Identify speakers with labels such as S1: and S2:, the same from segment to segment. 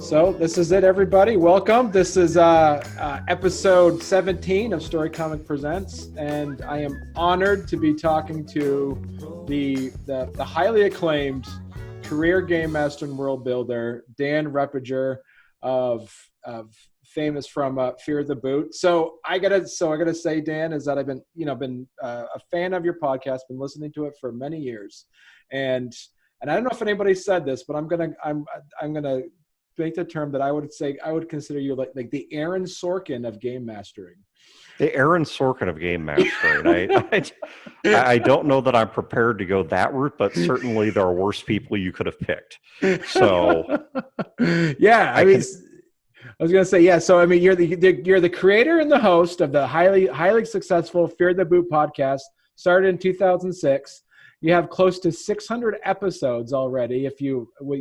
S1: So this is it, everybody. Welcome. This is episode 17 of Storycomic Presents, and I am honored to be talking to the highly acclaimed career game master and world builder Dan Repperger of famous from Fear the Boot. So I gotta say, Dan, is that I've been a fan of your podcast, been listening to it for many years, and I don't know if anybody said this, but I'm gonna make the term that I would consider you like the Aaron Sorkin of game mastering.
S2: The Aaron Sorkin of game mastering. I don't know that I'm prepared to go that route, but certainly there are worse people you could have picked. So
S1: yeah, I was gonna say, yeah. So I mean, you're the creator and the host of the highly successful Fear the Boot podcast, started in 2006. You have close to 600 episodes already,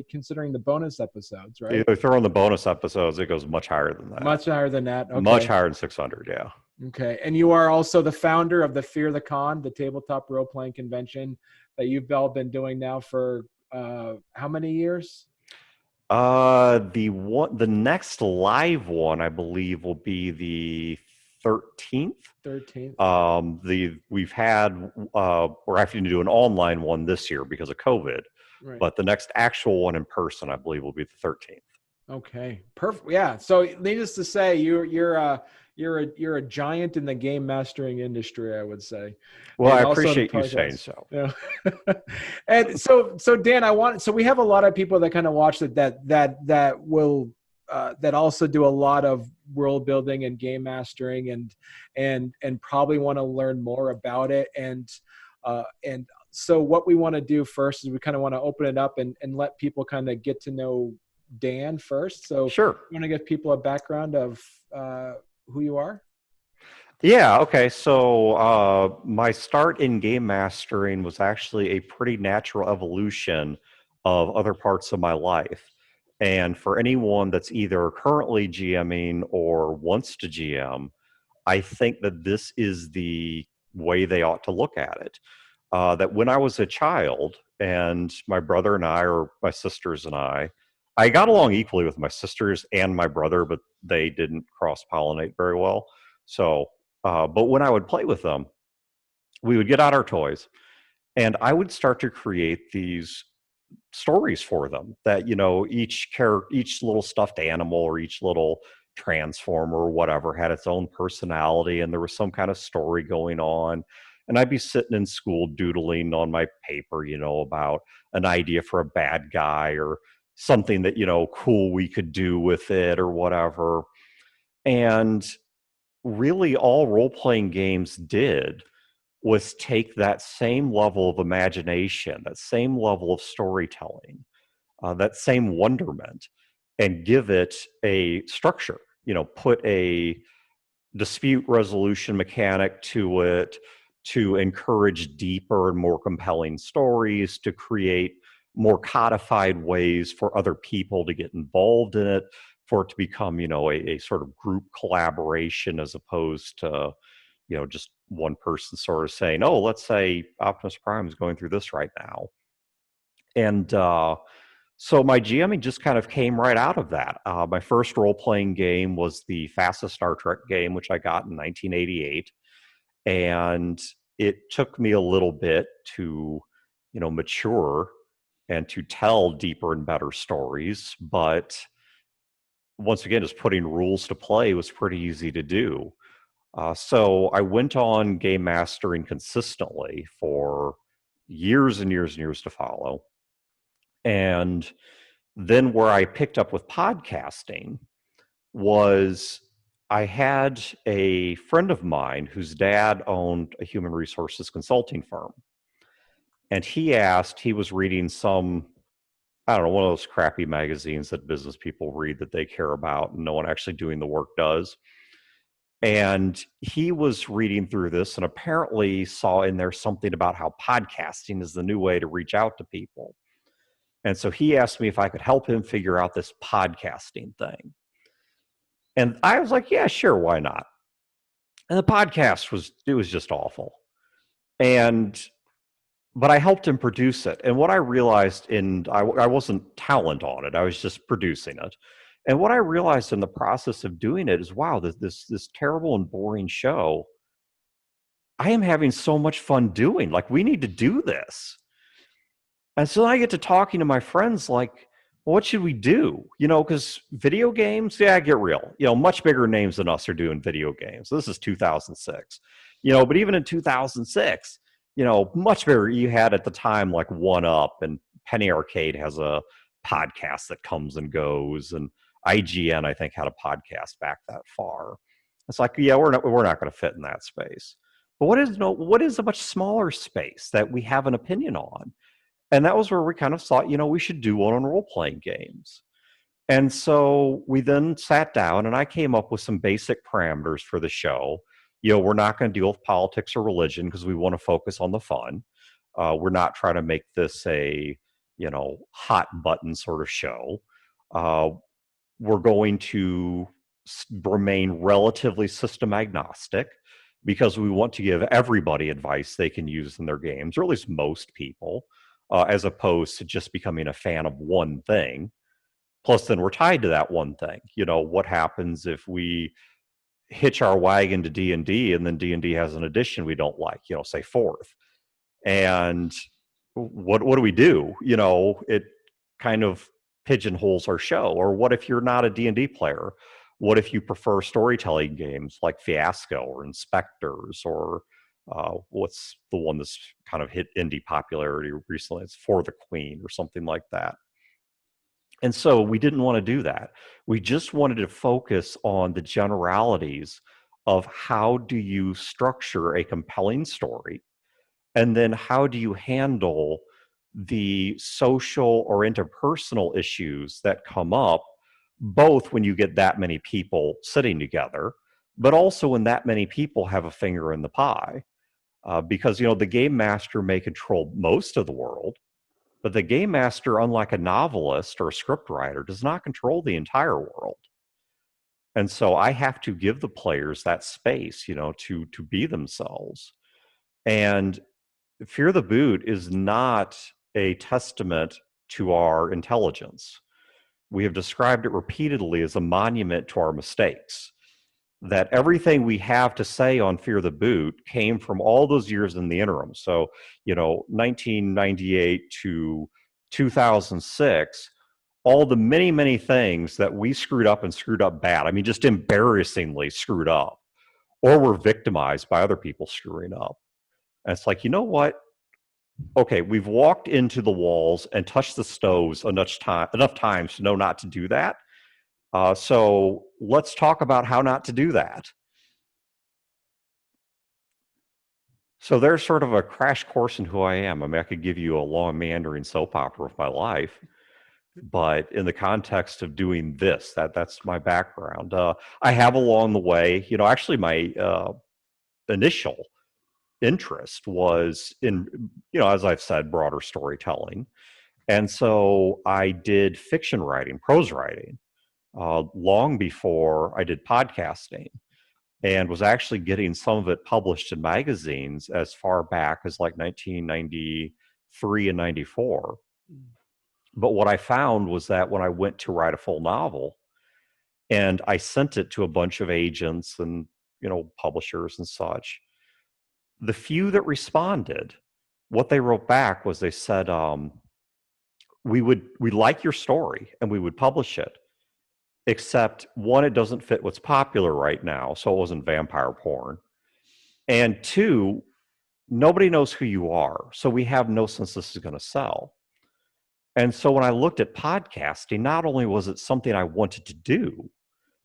S1: considering the bonus episodes, right?
S2: If you throw in the bonus episodes, it goes much higher than that.
S1: Much higher than that. Okay.
S2: Much higher than 600, yeah.
S1: Okay. And you are also the founder of the Fear the Con, the tabletop role-playing convention that you've all been doing now for how many years?
S2: The next live one, I believe, will be the 13th. We're having to do an online one this year because of COVID, right. But the next actual one in person, I believe, will be the 13th.
S1: Okay, perfect. Yeah. So, needless to say, you're a giant in the game mastering industry, I would say.
S2: Well, I appreciate you saying so.
S1: Yeah. And so Dan, we have a lot of people that kind of watch that will that also do a lot of world building and game mastering and probably want to learn more about it. And so what we want to do first is we kind of want to open it up and let people kind of get to know Dan first. So
S2: sure.
S1: You want to give people a background of who you are?
S2: Yeah, okay. So my start in game mastering was actually a pretty natural evolution of other parts of my life. And for anyone that's either currently GMing or wants to GM, I think that this is the way they ought to look at it. That when I was a child, and my brother and I, or my sisters and I got along equally with my sisters and my brother, but they didn't cross-pollinate very well. So, but when I would play with them, we would get out our toys, and I would start to create these stories for them that, each little stuffed animal or each little transformer or whatever had its own personality, and there was some kind of story going on. And I'd be sitting in school doodling on my paper, about an idea for a bad guy or something that, cool we could do with it or whatever. And really all role-playing games did was take that same level of imagination, that same level of storytelling, that same wonderment, and give it a structure, put a dispute resolution mechanic to it to encourage deeper and more compelling stories, to create more codified ways for other people to get involved in it, for it to become, a sort of group collaboration as opposed to, just one person sort of saying, oh, let's say Optimus Prime is going through this right now. And so my GMing just kind of came right out of that. My first role-playing game was the fastest Star Trek game, which I got in 1988. And it took me a little bit to, mature and to tell deeper and better stories. But once again, just putting rules to play was pretty easy to do. So I went on game mastering consistently for years and years and years to follow. And then where I picked up with podcasting was I had a friend of mine whose dad owned a human resources consulting firm. And he was reading some, I don't know, one of those crappy magazines that business people read that they care about and no one actually doing the work does. And he was reading through this and apparently saw in there something about how podcasting is the new way to reach out to people. And so he asked me if I could help him figure out this podcasting thing. And I was like, yeah, sure, why not? And the podcast was just awful. But I helped him produce it. And what I realized I wasn't talent on it, I was just producing it. And what I realized in the process of doing it is, wow, this terrible and boring show, I am having so much fun doing. Like, we need to do this. And so I get to talking to my friends like, well, what should we do? Because video games, yeah, get real. Much bigger names than us are doing video games. This is 2006. But even in 2006, much bigger. You had at the time like One Up, and Penny Arcade has a podcast that comes and goes, and IGN, I think, had a podcast back that far. It's like, yeah, we're not going to fit in that space. But what is a much smaller space that we have an opinion on? And that was where we kind of thought, we should do one on role-playing games. And so we then sat down, and I came up with some basic parameters for the show. We're not going to deal with politics or religion because we want to focus on the fun. We're not trying to make this a, hot button sort of show. We're going to remain relatively system agnostic because we want to give everybody advice they can use in their games, or at least most people. As opposed to just becoming a fan of one thing. Plus, then we're tied to that one thing. What happens if we hitch our wagon to D&D and then D&D has an edition we don't like, say fourth? And what do we do? It kind of pigeonholes our show. Or what if you're not a D&D player? What if you prefer storytelling games like Fiasco or Inspectors, or what's the one that's kind of hit indie popularity recently? It's For the Queen or something like that. And so we didn't want to do that. We just wanted to focus on the generalities of how do you structure a compelling story, and then how do you handle the social or interpersonal issues that come up, both when you get that many people sitting together, but also when that many people have a finger in the pie. Because, the game master may control most of the world, but the game master, unlike a novelist or a script writer, does not control the entire world. And so I have to give the players that space, to be themselves. And Fear the Boot is not a testament to our intelligence. We have described it repeatedly as a monument to our mistakes. That everything we have to say on Fear the Boot came from all those years in the interim. So, 1998 to 2006, all the many, many things that we screwed up and screwed up bad. I mean, just embarrassingly screwed up, or were victimized by other people screwing up. And it's like, you know what? Okay, we've walked into the walls and touched the stoves enough times to know not to do that. So let's talk about how not to do that. So there's sort of a crash course in who I am. I mean, I could give you a long meandering soap opera of my life, but in the context of doing this, that's my background. I have along the way, actually my initial interest was in, as I've said, broader storytelling. And so I did fiction writing, prose writing, long before I did podcasting, and was actually getting some of it published in magazines as far back as like 1993 and 94. But what I found was that when I went to write a full novel and I sent it to a bunch of agents and, publishers and such, the few that responded, what they wrote back was they said, we like your story and we would publish it. Except, one, it doesn't fit what's popular right now, so it wasn't vampire porn. And two, nobody knows who you are, so we have no sense this is going to sell. And so when I looked at podcasting, not only was it something I wanted to do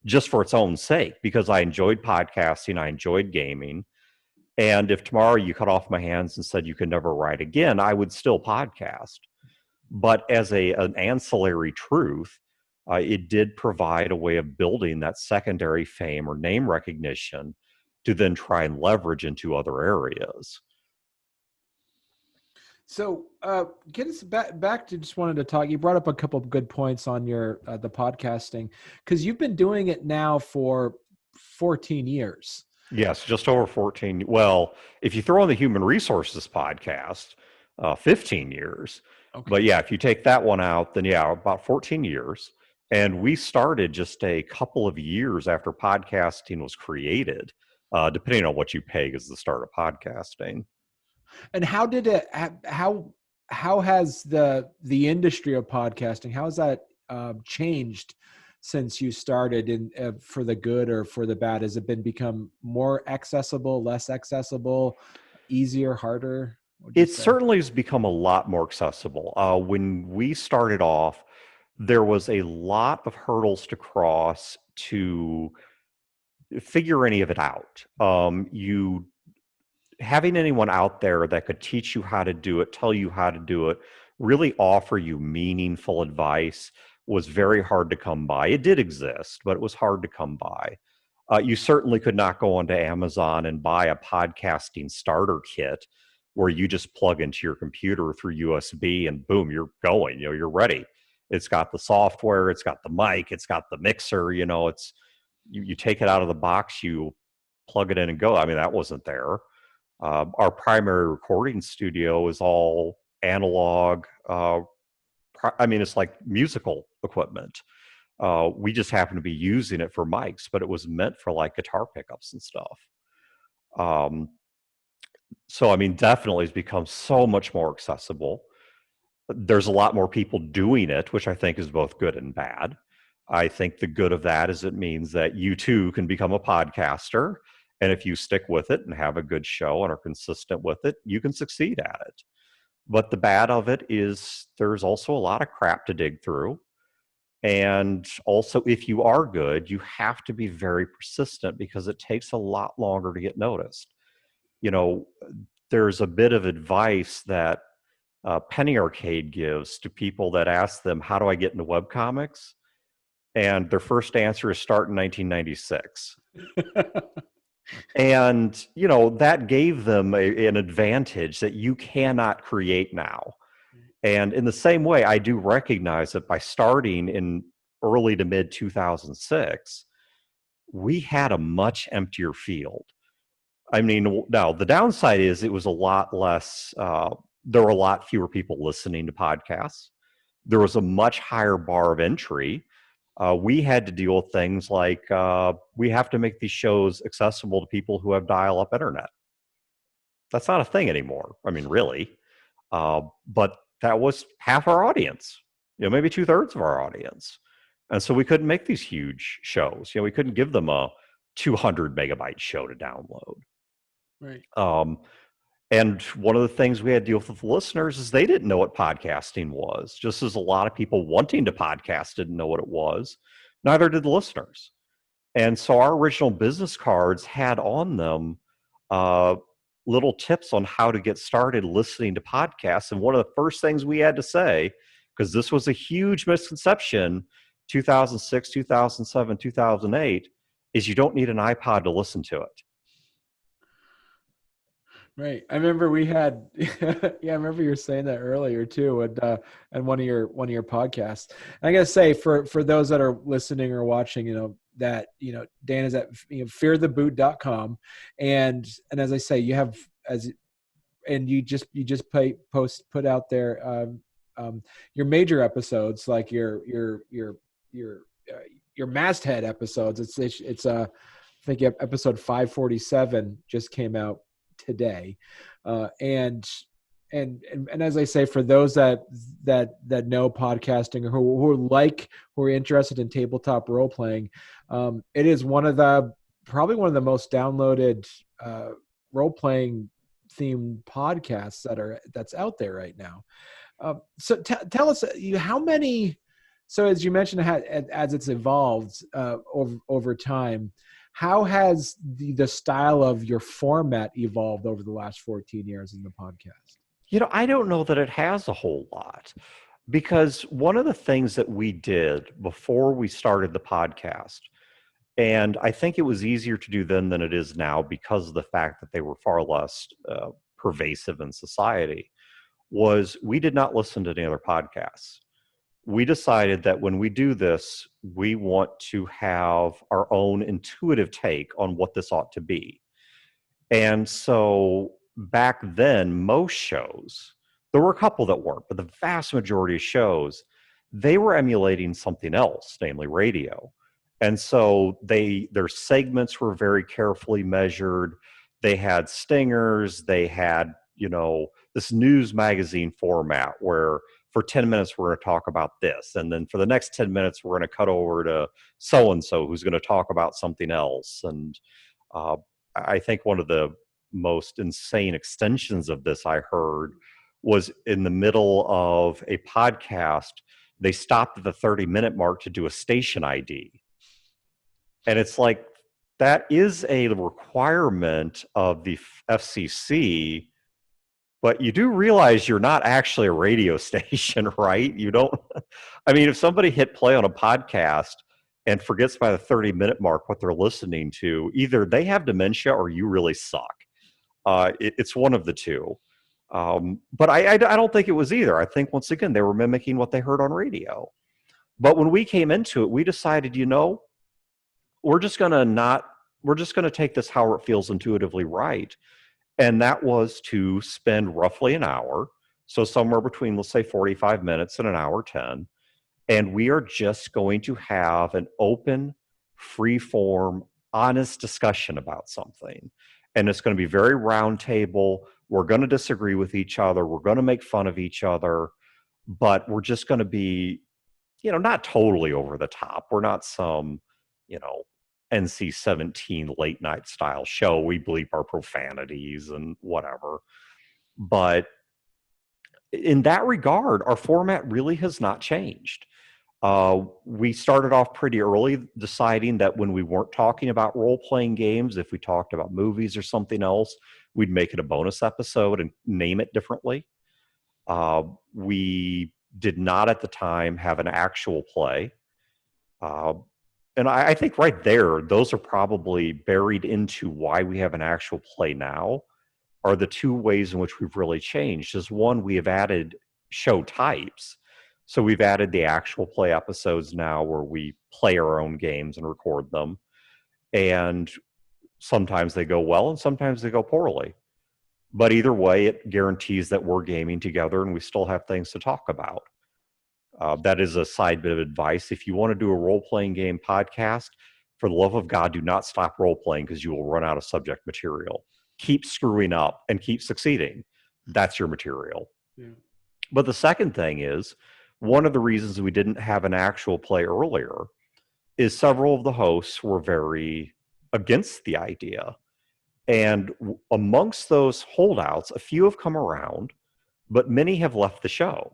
S2: just for its own sake, because I enjoyed podcasting, I enjoyed gaming, and if tomorrow you cut off my hands and said you could never write again, I would still podcast. But as an ancillary truth, it did provide a way of building that secondary fame or name recognition to then try and leverage into other areas.
S1: So get us back to, just wanted to talk, you brought up a couple of good points on your the podcasting, because you've been doing it now for 14 years.
S2: Yes, just over 14. Well, if you throw in the human resources podcast, 15 years. Okay. But yeah, if you take that one out, then yeah, about 14 years. And we started just a couple of years after podcasting was created, depending on what you peg as the start of podcasting.
S1: And how did it? How has the industry of podcasting? How has that changed since you started? In for the good or for the bad? Has it become more accessible, less accessible, easier, harder? What would you
S2: It
S1: say?
S2: certainly has become a lot more accessible. When we started off, there was a lot of hurdles to cross to figure any of it out. You having anyone out there that could teach you how to do it, tell you how to do it, really offer you meaningful advice was very hard to come by. It did exist, but it was hard to come by. You certainly could not go onto Amazon and buy a podcasting starter kit where you just plug into your computer through USB and boom, you're going, you're ready. It's got the software, it's got the mic, it's got the mixer, it's you take it out of the box, you plug it in and go. I mean, that wasn't there. Our primary recording studio is all analog. It's like musical equipment. We just happen to be using it for mics, but it was meant for like guitar pickups and stuff. So, definitely it's become so much more accessible. There's a lot more people doing it, which I think is both good and bad. I think the good of that is it means that you too can become a podcaster. And if you stick with it and have a good show and are consistent with it, you can succeed at it. But the bad of it is there's also a lot of crap to dig through. And also, if you are good, you have to be very persistent because it takes a lot longer to get noticed. You know, there's a bit of advice that Penny Arcade gives to people that ask them, how do I get into webcomics? And their first answer is start in 1996. And, that gave them an advantage that you cannot create now. And in the same way, I do recognize that by starting in early to mid 2006, we had a much emptier field. Now the downside is it was a lot less, there were a lot fewer people listening to podcasts. There was a much higher bar of entry. We had to deal with things like we have to make these shows accessible to people who have dial-up internet. That's not a thing anymore. Really. But that was half our audience, maybe 2/3 of our audience. And so we couldn't make these huge shows. We couldn't give them a 200 megabyte show to download.
S1: Right.
S2: And one of the things we had to deal with the listeners is they didn't know what podcasting was, just as a lot of people wanting to podcast didn't know what it was. Neither did the listeners. And so our original business cards had on them little tips on how to get started listening to podcasts. And one of the first things we had to say, because this was a huge misconception, 2006, 2007, 2008, is you don't need an iPod to listen to it.
S1: Right. I remember we had, yeah, I remember you were saying that earlier too, and one of your podcasts. I gotta say, for those that are listening or watching, that Dan is at feartheboot.com, and as I say, you have you just put out there your major episodes, like your masthead episodes. It's I think episode 547 just came out today, and as I say, for those that know podcasting or who are interested in tabletop role playing, it is probably one of the most downloaded role playing themed podcasts that's out there right now. So tell us how many. So as you mentioned, as it's evolved over time, how has the style of your format evolved over the last 14 years in the podcast?
S2: I don't know that it has a whole lot, because one of the things that we did before we started the podcast, and I think it was easier to do then than it is now because of the fact that they were far less pervasive in society, was we did not listen to any other podcasts. We decided that when we do this, we want to have our own intuitive take on what this ought to be. And so back then, most shows, there were a couple that weren't, but the vast majority of shows, they were emulating something else, namely radio. And so their segments were very carefully measured. They had stingers. They had, this news magazine format where for 10 minutes we're going to talk about this, and then for the next 10 minutes we're going to cut over to so and so who's going to talk about something else. And I think one of the most insane extensions of this I heard was in the middle of a podcast. They stopped at the 30-minute mark to do a station ID. And it's like, that is a requirement of the FCC, but you do realize you're not actually a radio station, right? You don't, I mean, if somebody hit play on a podcast and forgets by the 30-minute mark what they're listening to, either they have dementia or you really suck. It's one of the two. But I don't think it was either. I think, once again, they were mimicking what they heard on radio. But when we came into it, we decided, we're just going to take this how it feels intuitively right. And that was to spend roughly an hour, so somewhere between, let's say, 45 minutes and an hour 10, and we are just going to have an open, free-form, honest discussion about something. And it's going to be very round table. We're going to disagree with each other. We're going to make fun of each other, but we're just going to be, not totally over the top. We're not some, NC-17 late night style show. We bleep our profanities and whatever. But in that regard, our format really has not changed. We started off pretty early deciding that when we weren't talking about role-playing games, if we talked about movies or something else, we'd make it a bonus episode and name it differently. We did not at the time have an actual play. And I think right there, those are probably buried into why we have an actual play now, are the two ways in which we've really changed. Is one, we have added show types. So we've added the actual play episodes now where we play our own games and record them. And sometimes they go well and sometimes they go poorly. But either way, it guarantees that we're gaming together and we still have things to talk about. That is a side bit of advice. If you want to do a role-playing game podcast, for the love of God, do not stop role-playing because you will run out of subject material. Keep screwing up and keep succeeding. That's your material. Yeah. But the second thing is, one of the reasons we didn't have an actual play earlier is several of the hosts were very against the idea. And amongst those holdouts, a few have come around, but many have left the show.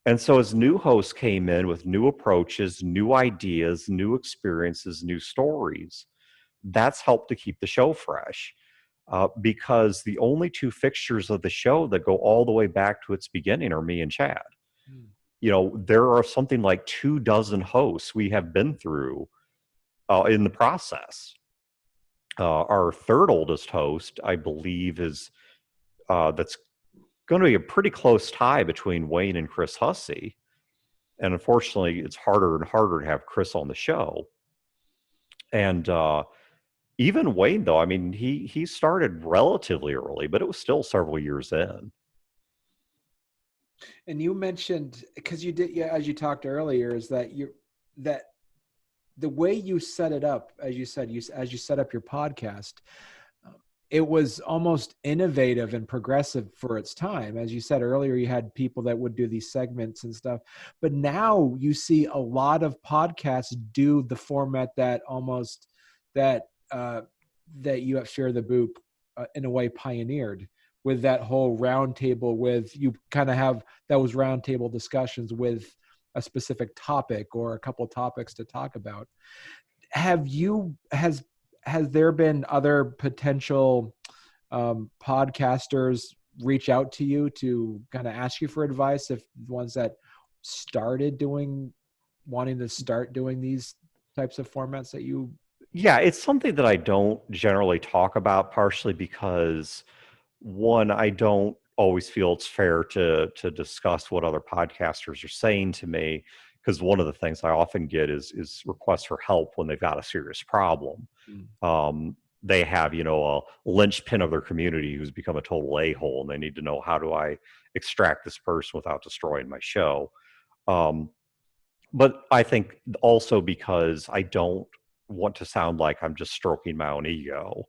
S2: And so as new hosts came in with new approaches, new ideas, new experiences, new stories, that's helped to keep the show fresh. Because the only two fixtures of the show that go all the way back to its beginning are me and Chad. There are something like 24 hosts we have been through in the process. Our third oldest host, I believe, is that's going to be a pretty close tie between Wayne and Chris Hussey. And unfortunately, it's harder and harder to have Chris on the show. And even Wayne, though, I mean, he started relatively early, but it was still several years in.
S1: And you mentioned, because you did, as you talked earlier, is that that the way you set it up, as you said, as you set up your podcast, it was almost innovative and progressive for its time. As you said earlier, you had people that would do these segments and stuff, but now you see a lot of podcasts do the format that almost that you at Fear the Boop in a way pioneered, with that whole round table, with you kind of have those round table discussions with a specific topic or a couple of topics to talk about. Has there been other potential podcasters reach out to you to kind of ask you for advice, if ones that wanting to start doing these types of formats that you?
S2: Yeah, it's something that I don't generally talk about, partially because, one, I don't always feel it's fair to discuss what other podcasters are saying to me, because one of the things I often get is requests for help when they've got a serious problem. They have, a linchpin of their community who's become a total a-hole, and they need to know, how do I extract this person without destroying my show? But I think also because I don't want to sound like I'm just stroking my own ego,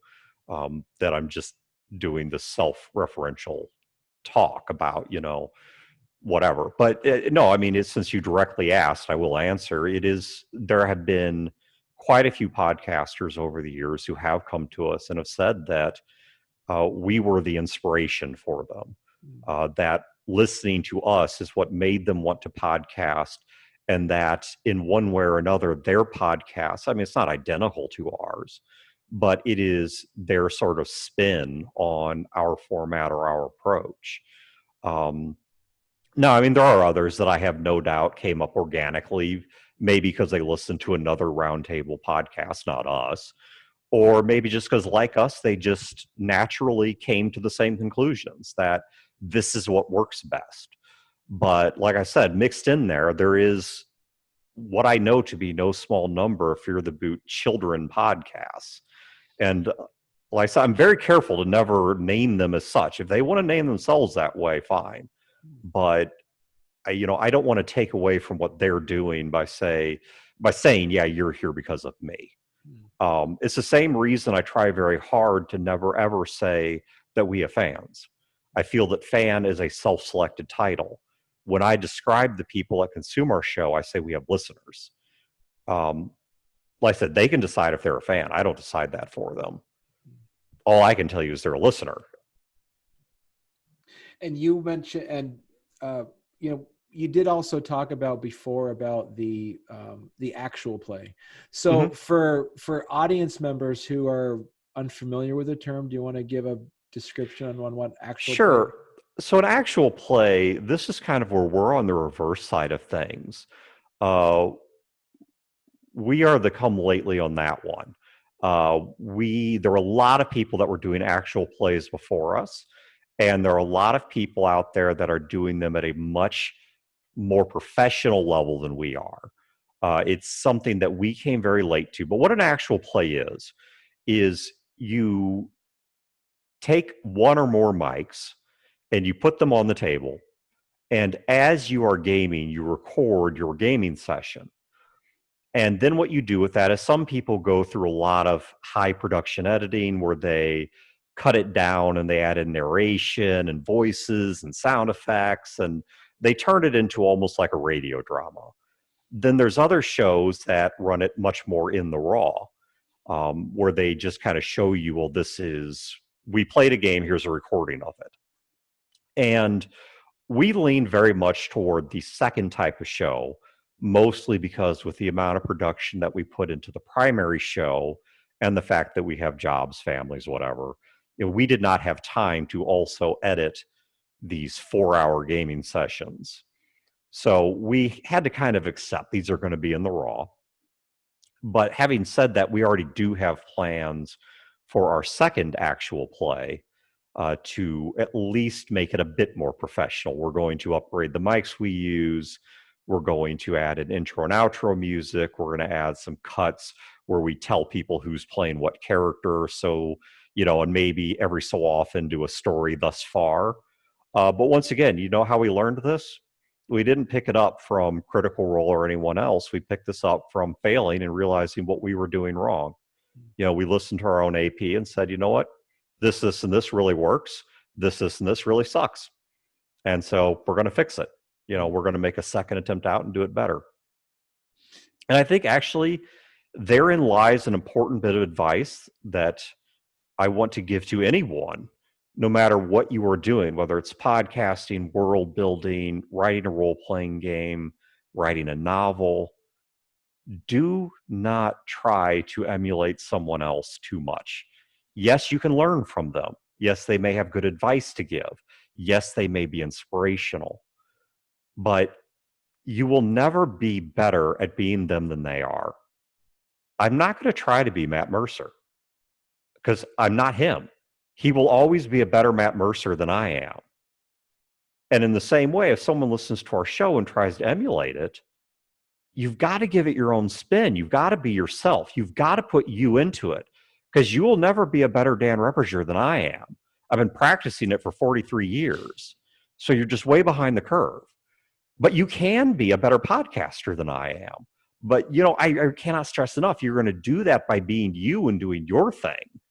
S2: that I'm just doing this self-referential talk about, whatever. But no, I mean, since you directly asked, I will answer. There have been quite a few podcasters over the years who have come to us and have said that we were the inspiration for them. That listening to us is what made them want to podcast, and that in one way or another, their podcast, I mean, it's not identical to ours, but it is their sort of spin on our format or our approach. No, I mean, there are others that I have no doubt came up organically, maybe because they listened to another roundtable podcast, not us, or maybe just because, like us, they just naturally came to the same conclusions that this is what works best. But like I said, mixed in there is what I know to be no small number of Fear the Boot children podcasts. And like I said, I'm very careful to never name them as such. If they want to name themselves that way, fine. But I don't want to take away from what they're doing by saying, yeah, you're here because of me. It's the same reason I try very hard to never ever say that we have fans. I feel that fan is a self-selected title. When I describe the people that consume our show, I say we have listeners. Like I said, they can decide if they're a fan. I don't decide that for them. All I can tell you is they're a listener.
S1: And you mentioned, and you did also talk about before about the actual play. So for audience members who are unfamiliar with the term, do you want to give a description on what actual
S2: Sure.
S1: play?
S2: So an actual play, this is kind of where we're on the reverse side of things. We are the come lately on that one. There were a lot of people that were doing actual plays before us, and there are a lot of people out there that are doing them at a much more professional level than we are. It's something that we came very late to. But what an actual play is you take one or more mics and you put them on the table. And as you are gaming, you record your gaming session. And then what you do with that is some people go through a lot of high production editing where they cut it down and they add in narration and voices and sound effects, and they turn it into almost like a radio drama. Then there's other shows that run it much more in the raw, where they just kind of show you, well, we played a game, here's a recording of it. And we lean very much toward the second type of show, mostly because with the amount of production that we put into the primary show and the fact that we have jobs, families, whatever, we did not have time to also edit these 4-hour gaming sessions. So we had to kind of accept these are going to be in the raw. But having said that, we already do have plans for our second actual play to at least make it a bit more professional. We're going to upgrade the mics we use. We're going to add an intro and outro music. We're going to add some cuts where we tell people who's playing what character. So, and maybe every so often do a story thus far. But once again, you know how we learned this? We didn't pick it up from Critical Role or anyone else. We picked this up from failing and realizing what we were doing wrong. We listened to our own AP and said, you know what? This, and this really works. This, and this really sucks. And so we're going to fix it. We're going to make a second attempt out and do it better. And I think actually therein lies an important bit of advice that I want to give to anyone, no matter what you are doing, whether it's podcasting, world building, writing a role-playing game, writing a novel. Do not try to emulate someone else too much. Yes, you can learn from them. Yes, they may have good advice to give. Yes, they may be inspirational. But you will never be better at being them than they are. I'm not going to try to be Matt Mercer because I'm not him. He will always be a better Matt Mercer than I am. And in the same way, if someone listens to our show and tries to emulate it, you've got to give it your own spin. You've got to be yourself. You've got to put you into it because you will never be a better Dan Repperger than I am. I've been practicing it for 43 years. So you're just way behind the curve. But you can be a better podcaster than I am. But, I cannot stress enough, you're going to do that by being you and doing your thing.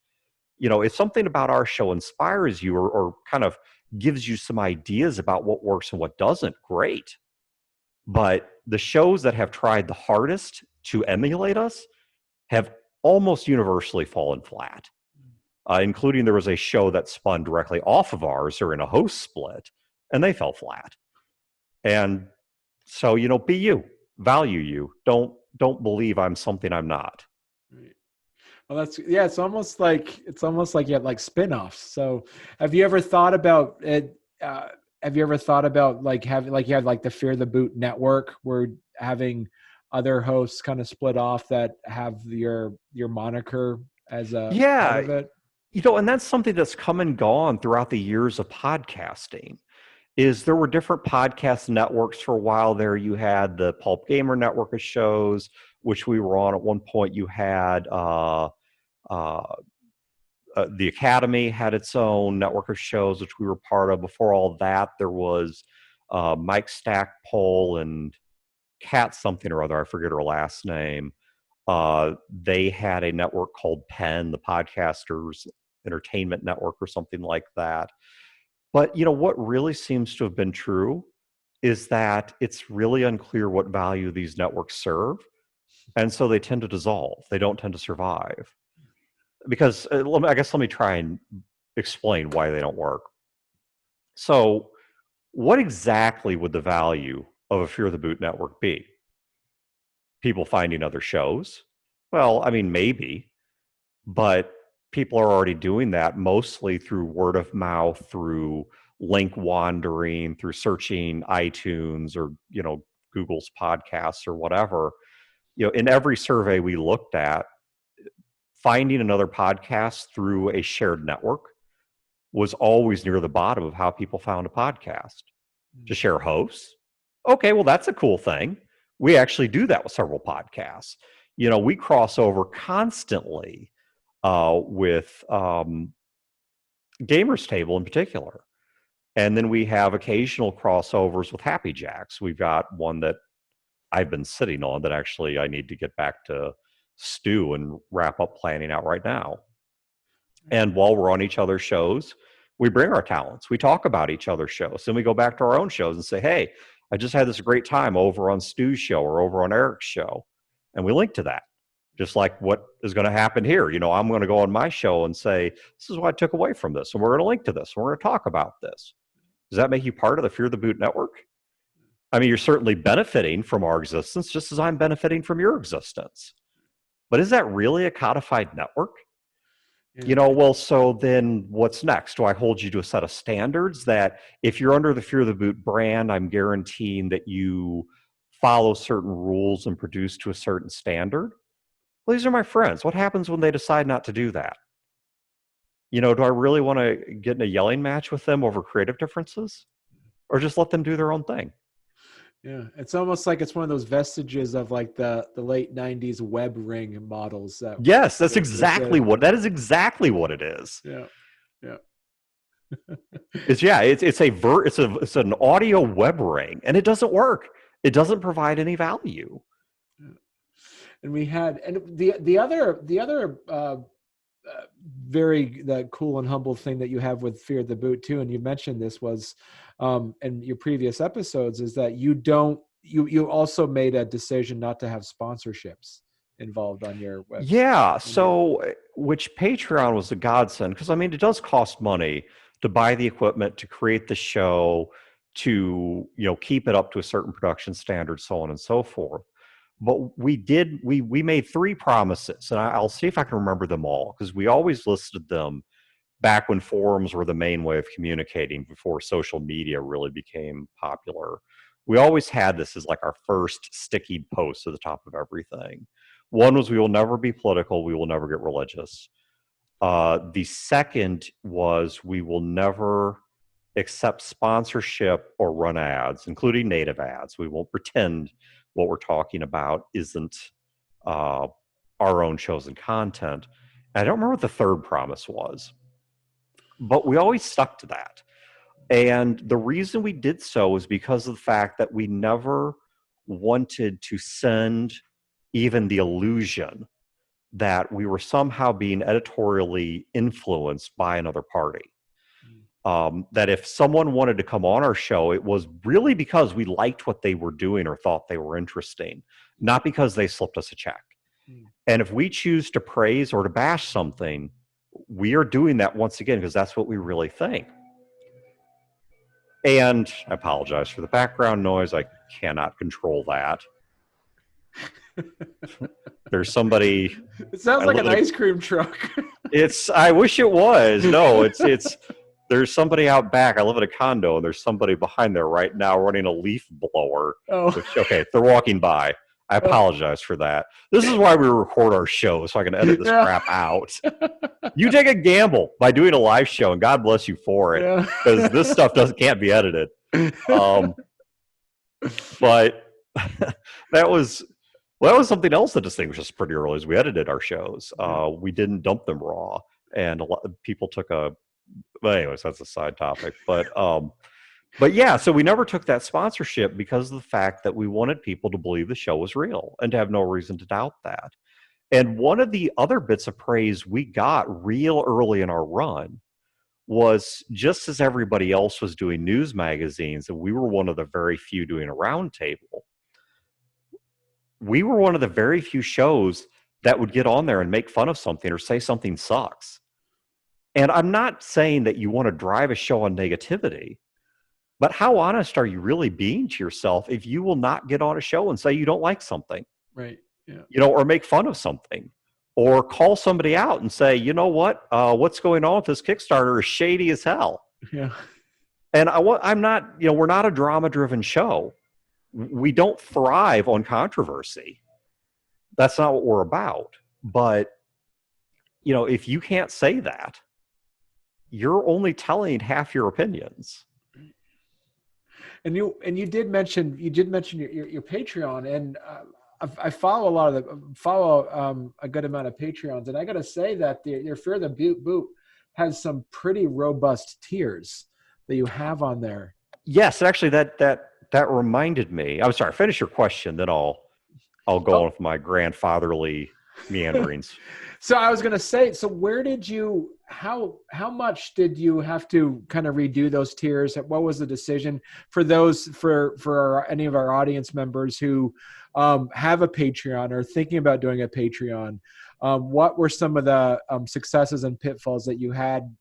S2: If something about our show inspires you or kind of gives you some ideas about what works and what doesn't, great. But the shows that have tried the hardest to emulate us have almost universally fallen flat, including there was a show that spun directly off of ours or in a host split, and they fell flat. And so, be you, value you. Don't believe I'm something I'm not.
S1: Right. Well, it's almost like you have like spin-offs. So have you ever thought about it? Have you ever thought about like having, like you have like the Fear the Boot network, where having other hosts kind of split off that have your moniker as a part of it?
S2: And that's something that's come and gone throughout the years of podcasting. Is there were different podcast networks for a while there. You had the Pulp Gamer network of shows, which we were on at one point. You had the Academy had its own network of shows, which we were part of. Before all that, there was Mike Stackpole and Kat something or other. I forget her last name. They had a network called Penn, the Podcasters Entertainment Network or something like that. But, what really seems to have been true is that it's really unclear what value these networks serve. And so they tend to dissolve. They don't tend to survive. Because let me try and explain why they don't work. So what exactly would the value of a Fear the Boot network be? People finding other shows? Well, I mean, maybe. But people are already doing that mostly through word of mouth, through link wandering, through searching iTunes or, Google's podcasts or whatever. In every survey we looked at, finding another podcast through a shared network was always near the bottom of how people found a podcast. To share hosts? Okay, well, that's a cool thing. We actually do that with several podcasts. We cross over constantly with Gamers Table in particular. And then we have occasional crossovers with Happy Jacks. We've got one that I've been sitting on that actually I need to get back to stew and wrap up planning out right now. And while we're on each other's shows, we bring our talents. We talk about each other's shows. Then we go back to our own shows and say, hey, I just had this great time over on Stu's show or over on Eric's show. And we link to that. Just like what is going to happen here. I'm going to go on my show and say, this is what I took away from this. And we're going to link to this. And we're going to talk about this. Does that make you part of the Fear the Boot network? I mean, you're certainly benefiting from our existence just as I'm benefiting from your existence. But is that really a codified network?
S1: Yeah.
S2: Well, so then what's next? Do I hold you to a set of standards that if you're under the Fear the Boot brand, I'm guaranteeing that you follow certain rules and produce to a certain standard? Well, these are my friends. What happens when they decide not to do that? Do I really want to get in a yelling match with them over creative differences? Or just let them do their own thing?
S1: Yeah, it's almost like it's one of those vestiges of like the late 90s web ring models.
S2: Yes, that's exactly what it is.
S1: Yeah.
S2: It's an audio web ring, and it doesn't work. It doesn't provide any value.
S1: Yeah. And the other very cool and humble thing that you have with Fear the Boot too, and you mentioned this was in your previous episodes, is that you also made a decision not to have sponsorships involved on your website.
S2: Yeah, so which Patreon was a godsend, because I mean it does cost money to buy the equipment, to create the show, to keep it up to a certain production standard, so on and so forth. But we made 3 promises, and I'll see if I can remember them all, because we always listed them back when forums were the main way of communicating before social media really became popular. We always had this as like our first sticky post at the top of everything. One was, we will never be political, we will never get religious. The second was, we will never accept sponsorship or run ads, including native ads. We won't pretend what we're talking about isn't our own chosen content. And I don't remember what the third promise was, but we always stuck to that. And the reason we did so is because of the fact that we never wanted to send even the illusion that we were somehow being editorially influenced by another party. That if someone wanted to come on our show, it was really because we liked what they were doing or thought they were interesting, not because they slipped us a check. And if we choose to praise or to bash something, we are doing that once again because that's what we really think. And I apologize for the background noise. I cannot control that. There's somebody.
S1: It sounds like an ice cream truck.
S2: I wish it was. No, it's there's somebody out back. I live in a condo, and there's somebody behind there right now running a leaf blower.
S1: Oh.
S2: Which, okay, they're walking by. I apologize for that. This is why we record our show, so I can edit this crap out. You take a gamble by doing a live show, and God bless you for it, because this stuff can't be edited. But that was something else that distinguished us pretty early. As we edited our shows, we didn't dump them raw, and a lot of people took a. But anyways, that's a side topic. But yeah, so we never took that sponsorship because of the fact that we wanted people to believe the show was real and to have no reason to doubt that. And one of the other bits of praise we got real early in our run was just as everybody else was doing news magazines, and we were one of the very few doing a roundtable, we were one of the very few shows that would get on there and make fun of something or say something sucks. And I'm not saying that you want to drive a show on negativity, but how honest are you really being to yourself if you will not get on a show and say you don't like something?
S1: Right. Yeah.
S2: Or make fun of something, or call somebody out and say, you know what, what's going on with this Kickstarter is shady as hell.
S1: Yeah.
S2: And I'm not, we're not a drama-driven show. We don't thrive on controversy. That's not what we're about. But, if you can't say that, you're only telling half your opinions.
S1: And you did mention your Patreon, and I follow a good amount of Patreons, and I got to say that your Fear the Boot has some pretty robust tiers that you have on there.
S2: Yes, actually, that reminded me. I'm sorry. Finish your question, then I'll go on with my grandfatherly meanderings.
S1: So I was going to say, so where did you, how much did you have to kind of redo those tiers? What was the decision for those, for any of our audience members who have a Patreon or thinking about doing a Patreon? What were some of the successes and pitfalls that you had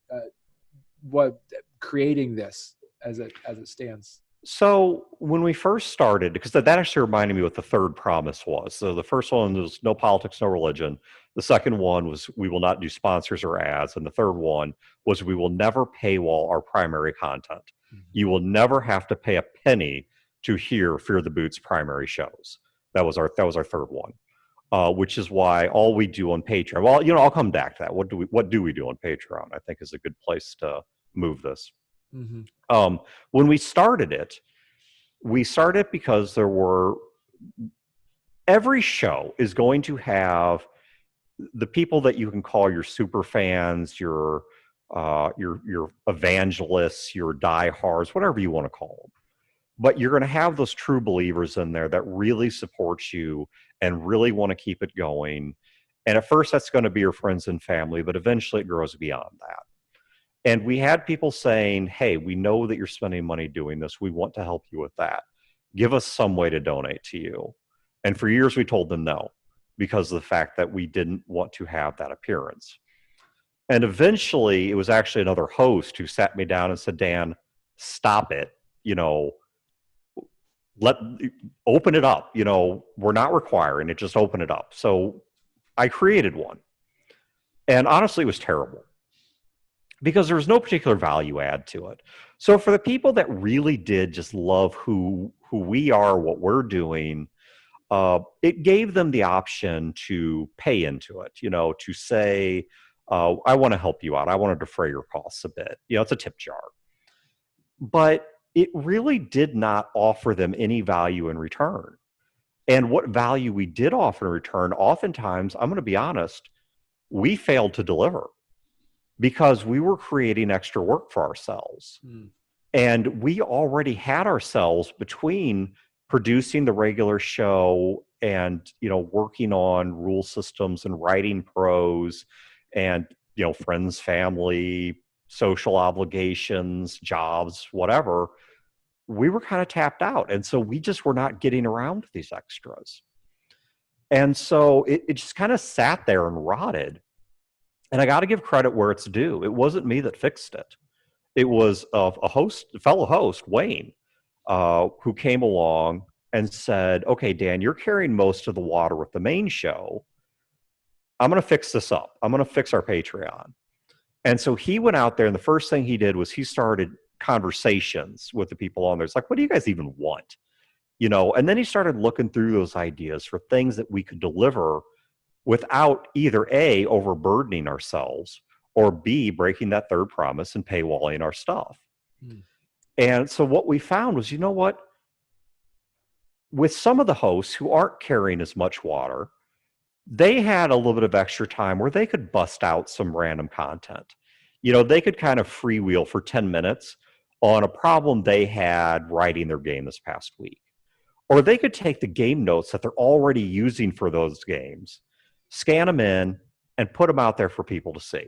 S1: creating this as it stands?
S2: So when we first started, because that actually reminded me what the third promise was. So the first one was no politics, no religion. The second one was we will not do sponsors or ads. And the third one was we will never paywall our primary content. Mm-hmm. You will never have to pay a penny to hear Fear the Boot's primary shows. That was our third one, which is why all we do on Patreon. Well, I'll come back to that. What do we do on Patreon? I think is a good place to move this. Mm-hmm. When we started it because every show is going to have the people that you can call your super fans, your evangelists, your diehards, whatever you want to call them. But you're going to have those true believers in there that really support you and really want to keep it going. And at first that's going to be your friends and family, but eventually it grows beyond that. And we had people saying, hey, we know that you're spending money doing this. We want to help you with that. Give us some way to donate to you. And for years we told them no, because of the fact that we didn't want to have that appearance. And eventually it was actually another host who sat me down and said, Dan, stop it. Open it up. We're not requiring it, just open it up. So I created one. And honestly, it was terrible, because there was no particular value add to it. So for the people that really did just love who we are, what we're doing, it gave them the option to pay into it, to say, I want to help you out. I want to defray your costs a bit. It's a tip jar. But it really did not offer them any value in return. And what value we did offer in return, oftentimes, I'm going to be honest, we failed to deliver, because we were creating extra work for ourselves. And we already had ourselves between producing the regular show and, working on rule systems and writing prose and, friends, family, social obligations, jobs, whatever. We were kind of tapped out. And so we just were not getting around to these extras. And so it just kind of sat there and rotted. And I got to give credit where it's due. It wasn't me that fixed it. It was a fellow host, Wayne, who came along and said, okay, Dan, you're carrying most of the water with the main show. I'm going to fix this up. I'm going to fix our Patreon. And so he went out there, and the first thing he did was he started conversations with the people on there. It's like, what do you guys even want? And then he started looking through those ideas for things that we could deliver without either A, overburdening ourselves, or B, breaking that third promise and paywalling our stuff. And so what we found was, you know what? With some of the hosts who aren't carrying as much water, they had a little bit of extra time where they could bust out some random content. They could kind of freewheel for 10 minutes on a problem they had writing their game this past week. Or they could take the game notes that they're already using for those games, scan them in, and put them out there for people to see.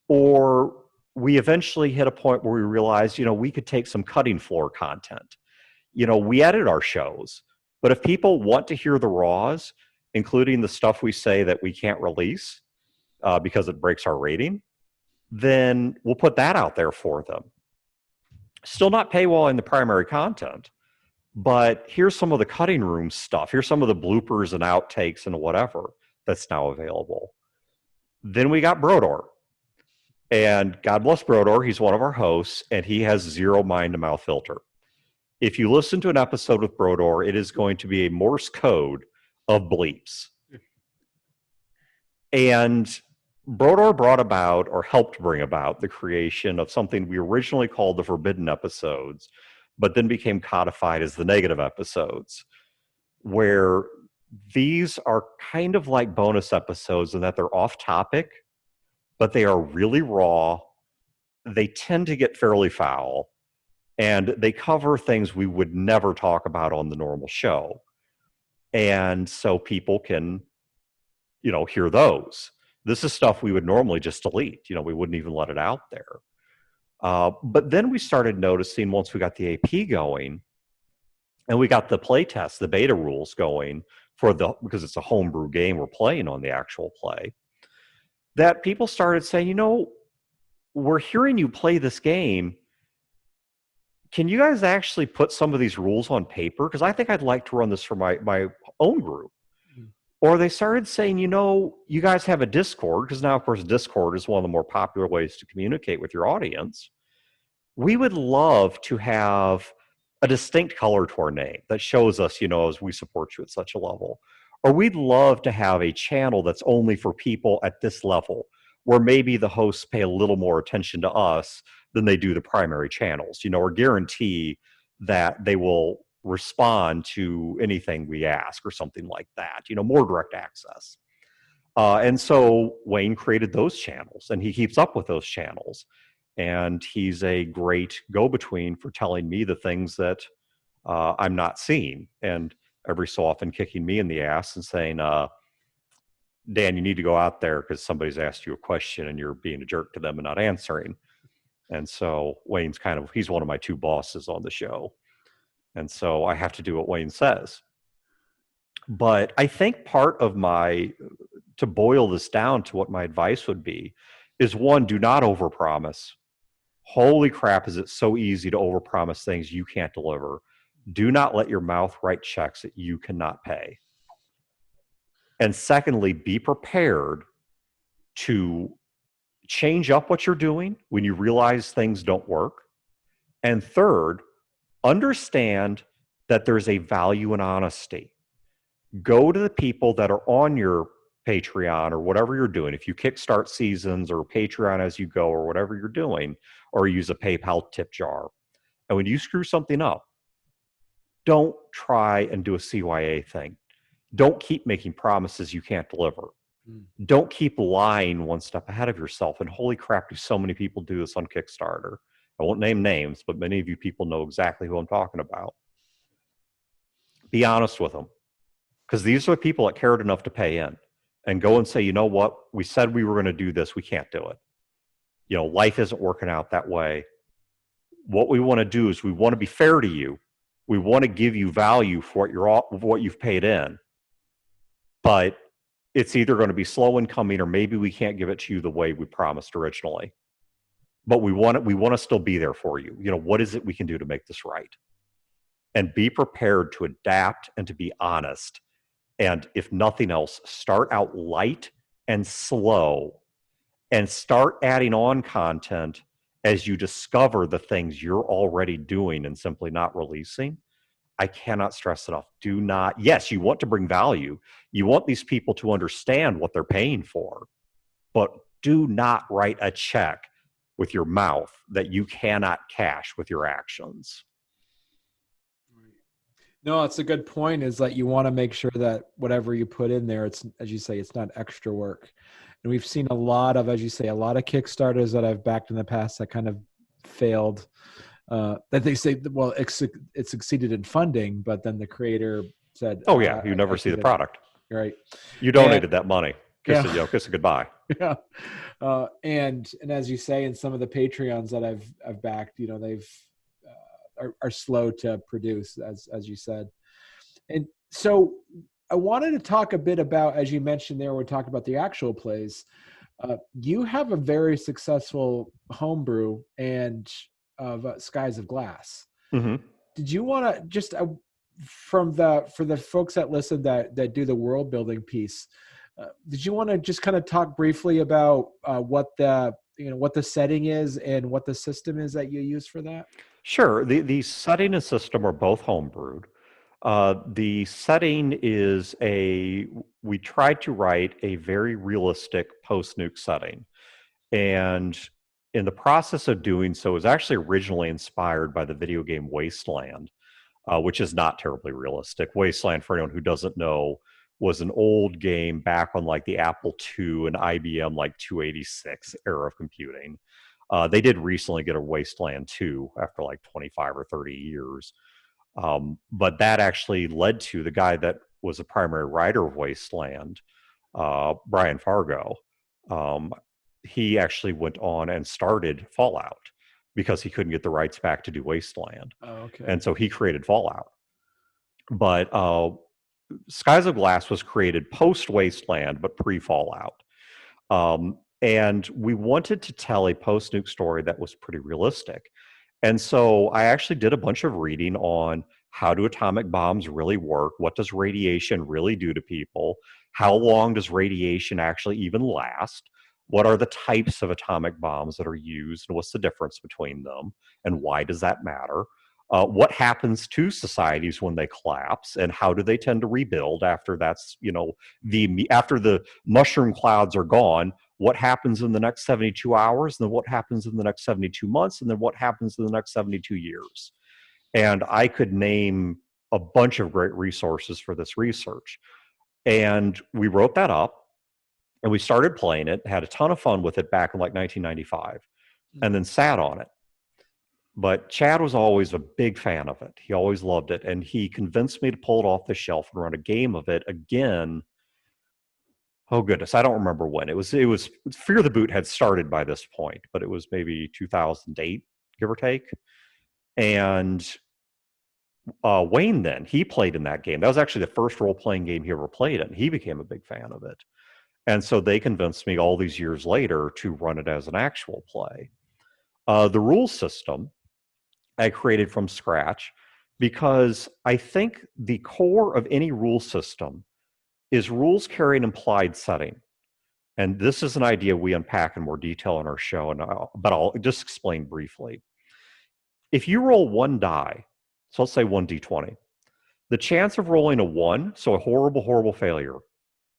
S2: Or we eventually hit a point where we realized, we could take some cutting floor content. We edit our shows, but if people want to hear the raws, including the stuff we say that we can't release because it breaks our rating, then we'll put that out there for them. Still not paywalling the primary content, but here's some of the cutting room stuff. Here's some of the bloopers and outtakes and whatever that's now available. Then we got Brodor. And God bless Brodor, he's one of our hosts, and he has zero mind-to-mouth filter. If you listen to an episode with Brodor, it is going to be a Morse code of bleeps. And Brodor brought about, or helped bring about, the creation of something we originally called the Forbidden Episodes, but then became codified as the Negative Episodes, where these are kind of like bonus episodes in that they're off topic, but they are really raw. They tend to get fairly foul, and they cover things we would never talk about on the normal show. And so people can, hear those. This is stuff we would normally just delete. We wouldn't even let it out there. But then we started noticing, once we got the AP going, and we got the play test, the beta rules going because it's a homebrew game we're playing on the actual play, that people started saying, we're hearing you play this game. Can you guys actually put some of these rules on paper? Because I think I'd like to run this for my own group. Or they started saying, you guys have a Discord, because now, of course, Discord is one of the more popular ways to communicate with your audience. We would love to have a distinct color to our name that shows us, as we support you at such a level. Or we'd love to have a channel that's only for people at this level, where maybe the hosts pay a little more attention to us than they do the primary channels, or guarantee that they will respond to anything we ask or something like that, more direct access. And so Wayne created those channels, and he keeps up with those channels. And he's a great go-between for telling me the things that I'm not seeing, and every so often kicking me in the ass and saying, Dan, you need to go out there because somebody's asked you a question and you're being a jerk to them and not answering. And so Wayne's he's one of my two bosses on the show. And so I have to do what Wayne says. But I think part of to boil this down to what my advice would be, is one, do not overpromise. Holy crap, is it so easy to overpromise things you can't deliver. Do not let your mouth write checks that you cannot pay. And secondly, be prepared to change up what you're doing when you realize things don't work. And third, understand that there's a value in honesty. Go to the people that are on your Patreon or whatever you're doing. If you kickstart seasons or Patreon as you go or whatever you're doing, or use a PayPal tip jar. And when you screw something up, don't try and do a CYA thing. Don't keep making promises you can't deliver. Don't keep lying one step ahead of yourself. And holy crap, do so many people do this on Kickstarter. I won't name names, but many of you people know exactly who I'm talking about. Be honest with them, because these are the people that cared enough to pay in, and go and say, you know what, we said we were going to do this, we can't do it. Life isn't working out that way. What we want to do is we want to be fair to you. We want to give you value for what you've paid in, but it's either going to be slow in coming, or maybe we can't give it to you the way we promised originally. But we want to still be there for you. What is it we can do to make this right? And be prepared to adapt and to be honest. And if nothing else, start out light and slow, and start adding on content as you discover the things you're already doing and simply not releasing. I cannot stress enough. Yes, you want to bring value. You want these people to understand what they're paying for, but do not write a check with your mouth that you cannot cash with your actions.
S1: No, it's a good point, is that you want to make sure that whatever you put in there, it's, as you say, it's not extra work. And we've seen a lot of, as you say, a lot of Kickstarters that I've backed in the past that kind of failed. That they say, well, it succeeded in funding, but then the creator said,
S2: "Oh yeah, you never see the product."
S1: Right.
S2: You donated that money. Kiss it goodbye.
S1: Yeah. And as you say, in some of the Patreons that I've backed, they've are slow to produce, as you said. And so I wanted to talk a bit about, as you mentioned there, we're talking about the actual plays. You have a very successful homebrew and of Skies of Glass.
S2: Mm-hmm.
S1: Did you want to just for the folks that listen that do the world building piece, did you want to just kind of talk briefly about what the setting is and what the system is that you use for that?
S2: Sure. The setting and system are both homebrewed. The setting is we tried to write a very realistic post-nuke setting. And in the process of doing so, it was actually originally inspired by the video game Wasteland, which is not terribly realistic. Wasteland, for anyone who doesn't know, was an old game back on like the Apple II and IBM like 286 era of computing. They did recently get a Wasteland 2 after like 25 or 30 years. But that actually led to the guy that was the primary writer of Wasteland, Brian Fargo. He actually went on and started Fallout because he couldn't get the rights back to do Wasteland.
S1: Oh, okay.
S2: And so he created Fallout. But Skies of Glass was created post-Wasteland, but pre-Fallout. And we wanted to tell a post-nuke story that was pretty realistic. And so I actually did a bunch of reading on how do atomic bombs really work? What does radiation really do to people? How long does radiation actually even last? What are the types of atomic bombs that are used, and what's the difference between them? And why does that matter? What happens to societies when they collapse, and how do they tend to rebuild after after the mushroom clouds are gone? What happens in the next 72 hours, and then what happens in the next 72 months, and then what happens in the next 72 years? And I could name a bunch of great resources for this research. And we wrote that up, and we started playing it, had a ton of fun with it back in like 1995, and then sat on it. But Chad was always a big fan of it. He always loved it. And he convinced me to pull it off the shelf and run a game of it again. Oh, goodness. I don't remember when. It was Fear the Boot had started by this point, but it was maybe 2008, give or take. And Wayne then, he played in that game. That was actually the first role-playing game he ever played in. He became a big fan of it. And so they convinced me all these years later to run it as an actual play. The rule system I created from scratch because I think the core of any rule system is rules carry an implied setting. And this is an idea we unpack in more detail in our show, but I'll just explain briefly. If you roll one die, so let's say 1d20, the chance of rolling a 1, so a horrible, horrible failure,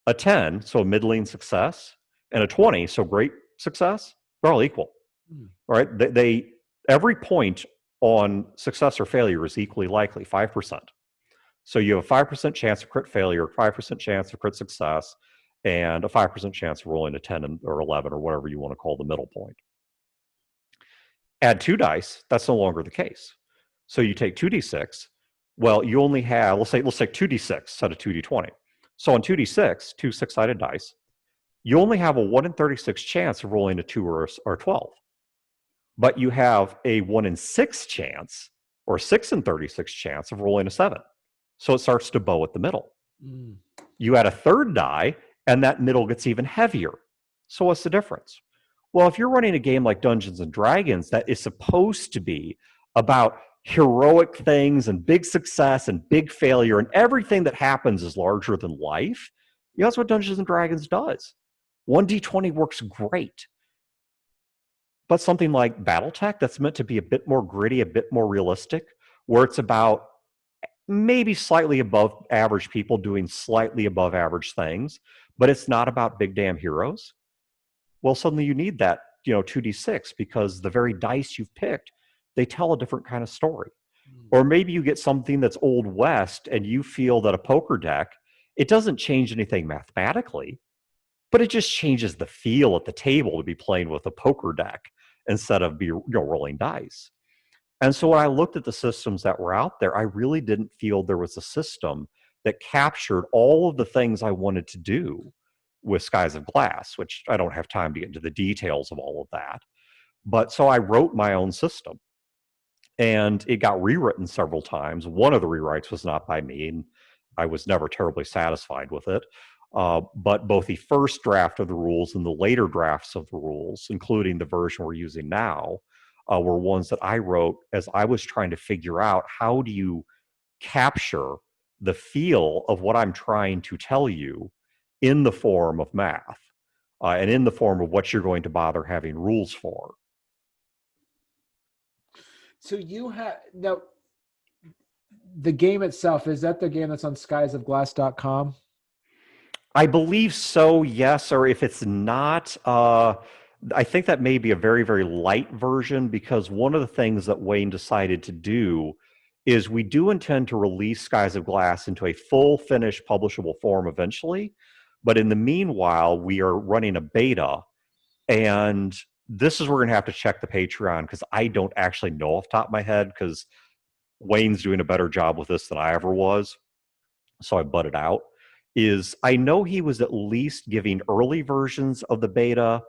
S2: a 10, so a middling success, and a 20, so great success, they're all equal. Right? Every point on success or failure is equally likely, 5%. So you have a 5% chance of crit failure, 5% chance of crit success, and a 5% chance of rolling a 10 or 11 or whatever you want to call the middle point. Add 2 dice, that's no longer the case. So you take 2d6. Well, you only have, let's say 2d6 instead of 2d20. So on 2d6, 2 6-sided dice, you only have a 1 in 36 chance of rolling a 2 or a 12. But you have a 1 in 6 chance, or 6 in 36 chance of rolling a 7. So it starts to bow at the middle.
S1: Mm.
S2: You add a third die, and that middle gets even heavier. So what's the difference? Well, if you're running a game like Dungeons and Dragons that is supposed to be about heroic things and big success and big failure, and everything that happens is larger than life, that's what Dungeons and Dragons does. 1d20 works great. But something like Battletech that's meant to be a bit more gritty, a bit more realistic, where it's about maybe slightly above average people doing slightly above average things, but it's not about big damn heroes. Well, suddenly you need that, 2d6, because the very dice you've picked, they tell a different kind of story. Or maybe you get something that's Old West and you feel that a poker deck, it doesn't change anything mathematically, but it just changes the feel at the table to be playing with a poker deck instead of rolling dice. And so when I looked at the systems that were out there, I really didn't feel there was a system that captured all of the things I wanted to do with Skies of Glass, which I don't have time to get into the details of all of that. But so I wrote my own system, and it got rewritten several times. One of the rewrites was not by me, and I was never terribly satisfied with it. But both the first draft of the rules and the later drafts of the rules, including the version we're using now, were ones that I wrote as I was trying to figure out, how do you capture the feel of what I'm trying to tell you in the form of math, and in the form of what you're going to bother having rules for.
S1: So you have now the game itself, is that the game that's on skiesofglass.com?
S2: I believe so, yes. Or if it's not, I think that may be a very, very light version, because one of the things that Wayne decided to do is we do intend to release Skies of Glass into a full finished publishable form eventually. But in the meanwhile, we are running a beta, and this is where we're going to have to check the Patreon, because I don't actually know off the top of my head, because Wayne's doing a better job with this than I ever was. So I butted out. Is I know he was at least giving early versions of the beta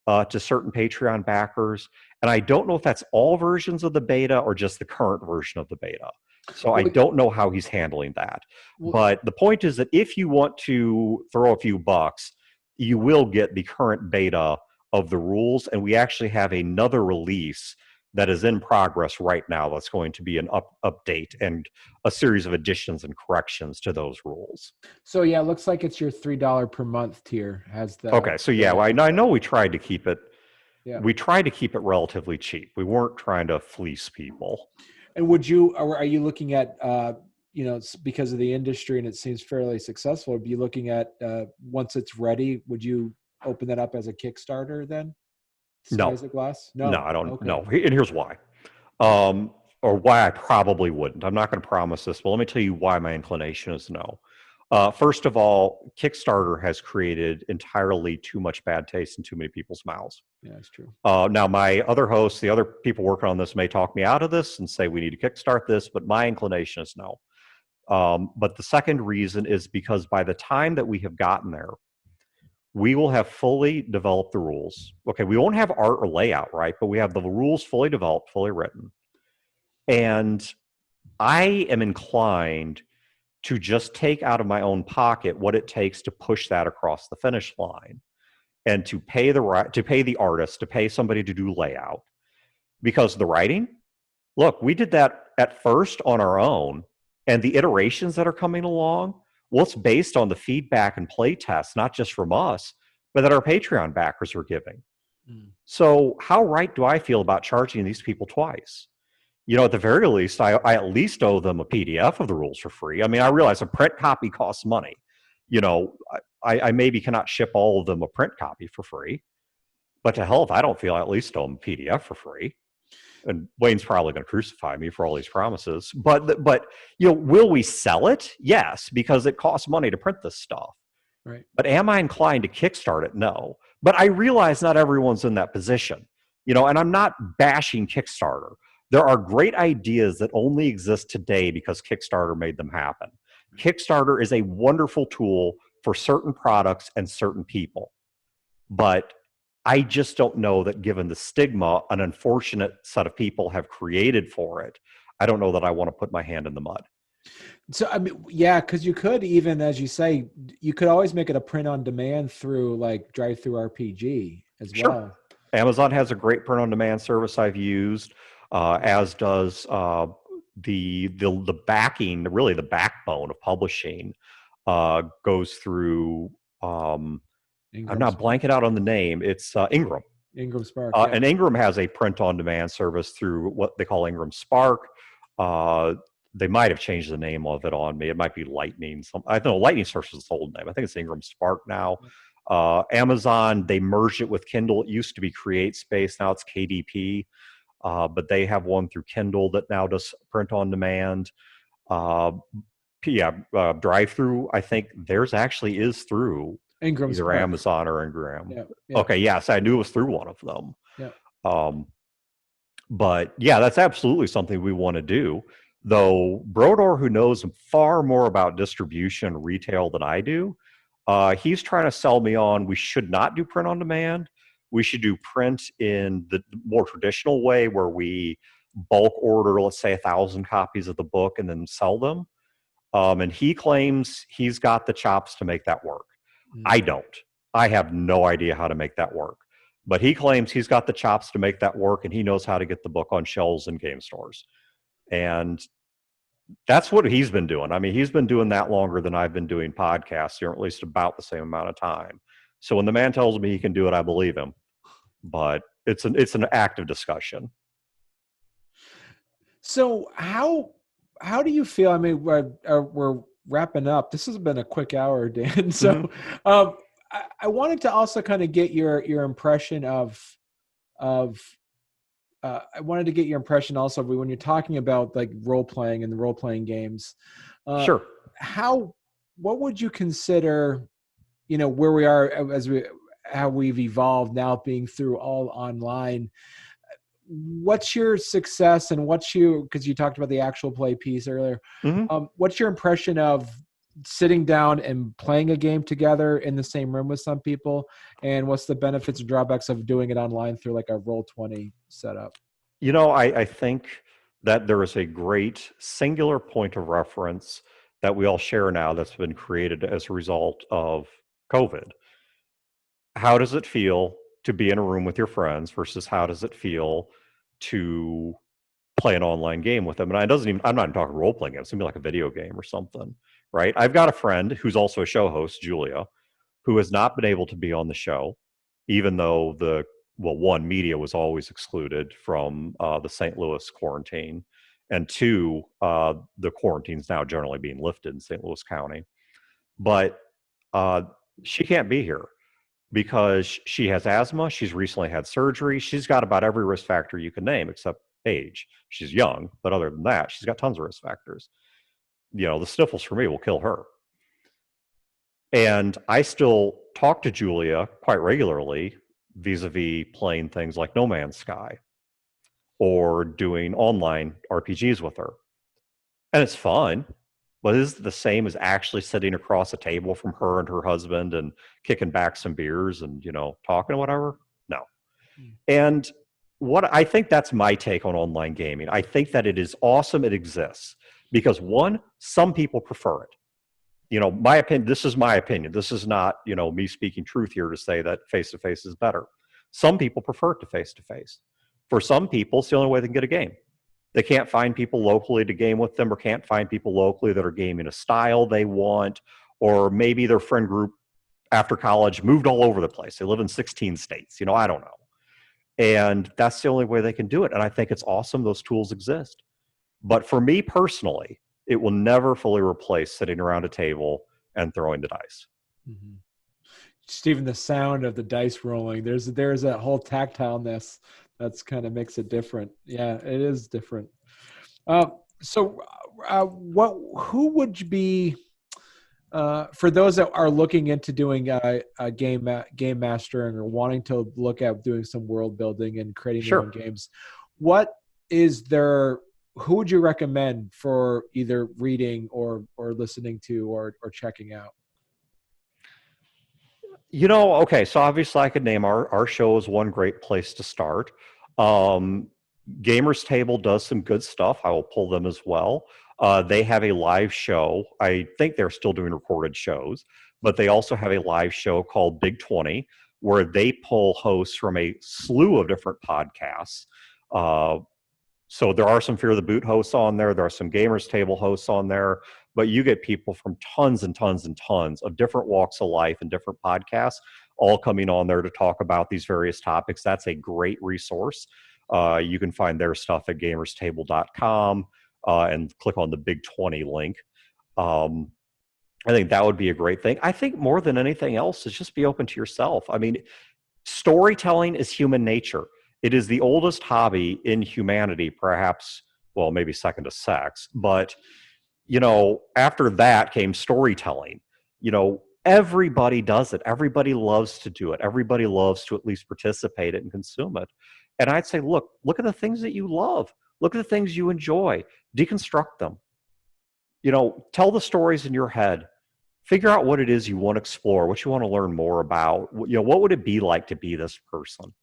S2: to certain Patreon backers, and I don't know if that's all versions of the beta or just the current version of the beta. So I don't know how he's handling that. But the point is that if you want to throw a few bucks, you will get the current beta of the rules, and we actually have another release that is in progress right now that's going to be an update and a series of additions and corrections to those rules.
S1: So yeah, it looks like it's your $3 per month tier has the.
S2: Okay, so yeah, I know we tried to keep it.
S1: Yeah.
S2: We tried to keep it relatively cheap. We weren't trying to fleece people.
S1: And are you looking at, because of the industry and it seems fairly successful, are you looking at, once it's ready, would you open that up as a Kickstarter then? Skies of Glass? No,
S2: I don't
S1: okay.
S2: know. And here's why. Or why I probably wouldn't. I'm not going to promise this, but let me tell you why my inclination is no. First of all, Kickstarter has created entirely too much bad taste in too many people's mouths.
S1: Yeah, that's true.
S2: Now, my other hosts, the other people working on this may talk me out of this and say we need to kickstart this, but my inclination is no. But the second reason is because by the time that we have gotten there, we will have fully developed the rules. Okay, we won't have art or layout, right? But we have the rules fully developed, fully written. And I am inclined to just take out of my own pocket what it takes to push that across the finish line, and to pay the artist, to pay somebody to do layout. Because the writing, look, we did that at first on our own, and the iterations that are coming along, well, it's based on the feedback and play tests, not just from us, but that our Patreon backers are giving. So how right do I feel about charging these people twice? At the very least, I at least owe them a PDF of the rules for free. I mean, I realize a print copy costs money. I maybe cannot ship all of them a print copy for free, but to hell if I don't feel I at least owe them a PDF for free. And Wayne's probably going to crucify me for all these promises. But will we sell it? Yes, because it costs money to print this stuff.
S1: Right.
S2: But am I inclined to kickstart it? No. But I realize not everyone's in that position. And I'm not bashing Kickstarter. There are great ideas that only exist today because Kickstarter made them happen. Kickstarter is a wonderful tool for certain products and certain people. But I just don't know that, given the stigma an unfortunate set of people have created for it, I don't know that I want to put my hand in the mud.
S1: So, I mean, yeah, because you could, even as you say, you could always make it a print on demand through like Drive-Through RPG as
S2: Sure.
S1: well.
S2: Amazon has a great print on demand service I've used, as does the backing, really the backbone of publishing, goes through. I'm
S1: Ingram
S2: not blanking out on the name. It's Ingram.
S1: Ingram Spark, yeah.
S2: And Ingram has a print on demand service through what they call Ingram Spark. They might have changed the name of it on me. It might be Lightning. I don't know. Lightning Source is the old name. I think it's Ingram Spark now. Amazon, they merged it with Kindle. It used to be Create Space. Now it's KDP. But they have one through Kindle that now does print on demand. Drive-Through, I think theirs actually is through
S1: Ingram
S2: either
S1: Spark.
S2: Amazon or Ingram.
S1: Yeah.
S2: Okay, yes, I knew it was through one of them.
S1: Yeah.
S2: But yeah, that's absolutely something we want to do. Though Brodor, who knows far more about distribution retail than I do, he's trying to sell me on we should not do print on demand. We should do print in the more traditional way where we bulk order, let's say 1,000 copies of the book and then sell them. And he claims he's got the chops to make that work. I don't. I have no idea how to make that work. But he claims he's got the chops to make that work, and he knows how to get the book on shelves in game stores. And that's what he's been doing. I mean, he's been doing that longer than I've been doing podcasts, or at least about the same amount of time. So when the man tells me he can do it, I believe him. But it's an active discussion.
S1: So how do you feel? I mean, we're wrapping up. This has been a quick hour, Dan. So I wanted to also kind of get your impression of I wanted to get your impression also when you're talking about like role playing and the role playing games.
S2: Sure.
S1: What would you consider, where we are how we've evolved now being through all online? What's your success and because you talked about the actual play piece earlier. What's your impression of sitting down and playing a game together in the same room with some people, and what's the benefits and drawbacks of doing it online through like a Roll20 setup?
S2: I think that there is a great singular point of reference that we all share now that's been created as a result of COVID. How does it feel to be in a room with your friends versus how does it feel to play an online game with them? And I'm not even talking role-playing games. It's gonna be like a video game or something, right? I've got a friend who's also a show host, Julia, who has not been able to be on the show, even though one, media was always excluded from the St. Louis quarantine, and two, the quarantine's now generally being lifted in St. Louis County. But she can't be here because she has asthma. She's recently had surgery. She's got about every risk factor you can name except age. She's young, but other than that, she's got tons of risk factors. The sniffles for me will kill her. And I still talk to Julia quite regularly vis-a-vis playing things like No Man's Sky or doing online RPGs with her. And it's fun, but is it the same as actually sitting across a table from her and her husband and kicking back some beers and, talking or whatever? No. And I think that's my take on online gaming. I think that it is awesome it exists because, one, some people prefer it. My opinion, this is my opinion. This is not, me speaking truth here to say that face-to-face is better. Some people prefer it to face-to-face. For some people, it's the only way they can get a game. They can't find people locally to game with them or can't find people locally that are gaming a style they want, or maybe their friend group after college moved all over the place. They live in 16 states. I don't know. And that's the only way they can do it. And I think it's awesome those tools exist. But for me personally, it will never fully replace sitting around a table and throwing the dice.
S1: Mm-hmm. Just even the sound of the dice rolling, there's that whole tactileness that's kind of makes it different. Yeah, it is different. Who would be For those that are looking into doing game mastering or wanting to look at doing some world building and creating their
S2: Sure.
S1: own games, what is there? Who would you recommend for either reading or listening to or checking out?
S2: Okay, so obviously I could name our show is one great place to start. Um, Gamers Table does some good stuff. I will pull them as well. They have a live show. I think they're still doing recorded shows, but they also have a live show called Big 20, where they pull hosts from a slew of different podcasts. Uh, so there are some Fear the Boot hosts on there. There are some Gamers Table hosts on there, but you get people from tons and tons and tons of different walks of life and different podcasts all coming on there to talk about these various topics. That's a great resource. You can find their stuff at gamerstable.com and click on the Big 20 link. I think that would be a great thing. I think more than anything else is just be open to yourself. I mean, storytelling is human nature. It is the oldest hobby in humanity, perhaps, well, maybe second to sex. But, after that came storytelling. Everybody does it. Everybody loves to do it. Everybody loves to at least participate it and consume it. And I'd say, look at the things that you love. Look at the things you enjoy. Deconstruct them. Tell the stories in your head. Figure out what it is you want to explore, what you want to learn more about. What would it be like to be this person?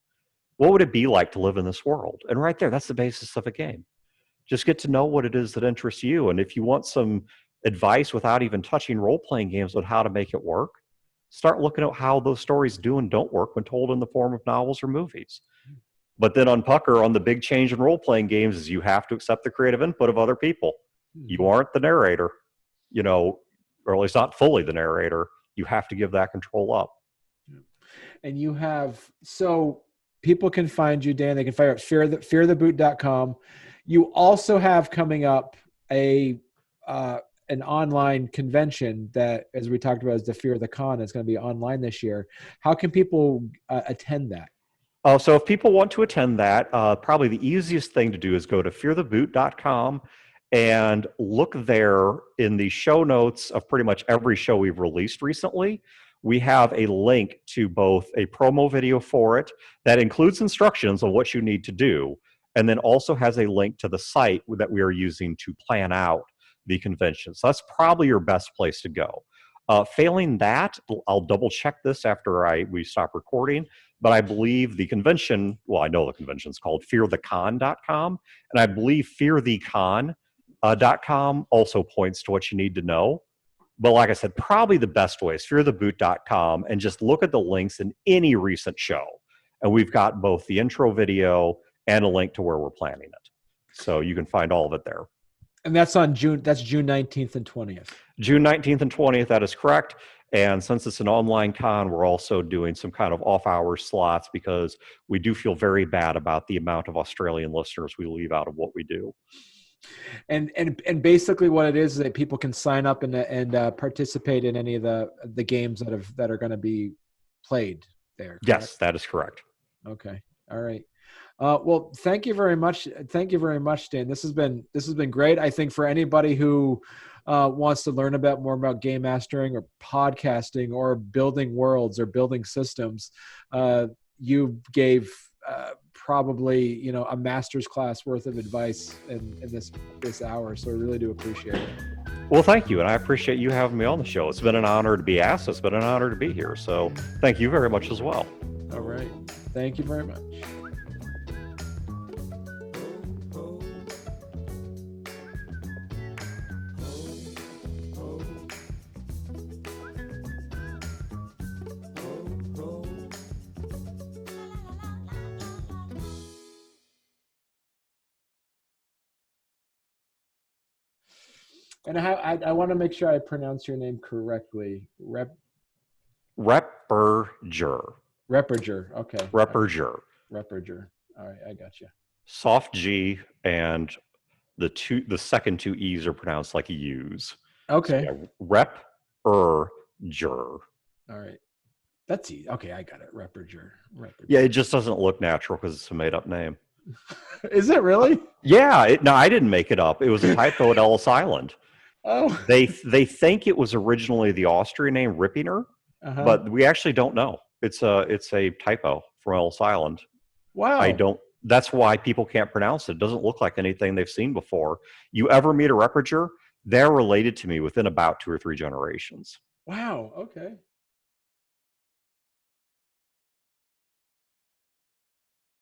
S2: What would it be like to live in this world? And right there, that's the basis of a game. Just get to know what it is that interests you. And if you want some advice without even touching role-playing games on how to make it work, start looking at how those stories do and don't work when told in the form of novels or movies. But then on Pucker, on the big change in role-playing games is you have to accept the creative input of other people. You aren't the narrator, or at least not fully the narrator. You have to give that control up.
S1: And you have, so people can find you, Dan. They can find you at feartheboot.com. You also have coming up an online convention that, as we talked about, is the Fear the Con. It's going to be online this year. How can people attend that?
S2: So if people want to attend that, probably the easiest thing to do is go to feartheboot.com and look there in the show notes of pretty much every show we've released recently. We have a link to both a promo video for it that includes instructions on what you need to do, and then also has a link to the site that we are using to plan out the convention. So that's probably your best place to go. Failing that, I'll double check this after we stop recording, but I believe the convention, well, I know the convention is called fearthecon.com, and I believe fearthecon.com also points to what you need to know. But like I said, probably the best way is feartheboot.com and just look at the links in any recent show. And we've got both the intro video and a link to where we're planning it. So you can find all of it there.
S1: And that's on June 19th and 20th.
S2: June 19th and 20th, that is correct. And since it's an online con, we're also doing some kind of off-hour slots because we do feel very bad about the amount of Australian listeners we leave out of what we do.
S1: And basically what it is that people can sign up and participate in any of the games that are going to be played there. Correct?
S2: Yes, that is correct.
S1: Okay. All right. Well, thank you very much. Thank you very much, Dan. This has been great. I think for anybody who wants to learn more about game mastering or podcasting or building worlds or building systems, you gave probably a master's class worth of advice in this hour. So I really do appreciate it.
S2: Well, thank you, and I appreciate you having me on the show. It's been an honor to be asked. It's been an honor to be here. So thank you very much as well.
S1: All right. Thank you very much. And I want to make sure I pronounce your name correctly.
S2: Repperger.
S1: Repperger. Okay.
S2: Repperger.
S1: Repperger. All right, I got you.
S2: Soft G, and the second two E's are pronounced like U's.
S1: Okay.
S2: So, yeah, Repperger.
S1: All right. That's easy. Okay, I got it. Repperger.
S2: Yeah, it just doesn't look natural because it's a made-up name.
S1: Is it really?
S2: Yeah. No, I didn't make it up. It was a typo at Ellis Island.
S1: Oh.
S2: They think it was originally the Austrian name Rippinger,
S1: Uh-huh.
S2: but we actually don't know. It's a typo from Ellis Island. I
S1: Wow.
S2: don't. That's why people can't pronounce it. It doesn't look like anything they've seen before. You ever meet a Repperger? They're related to me within about 2 or 3 generations.
S1: Wow. Okay.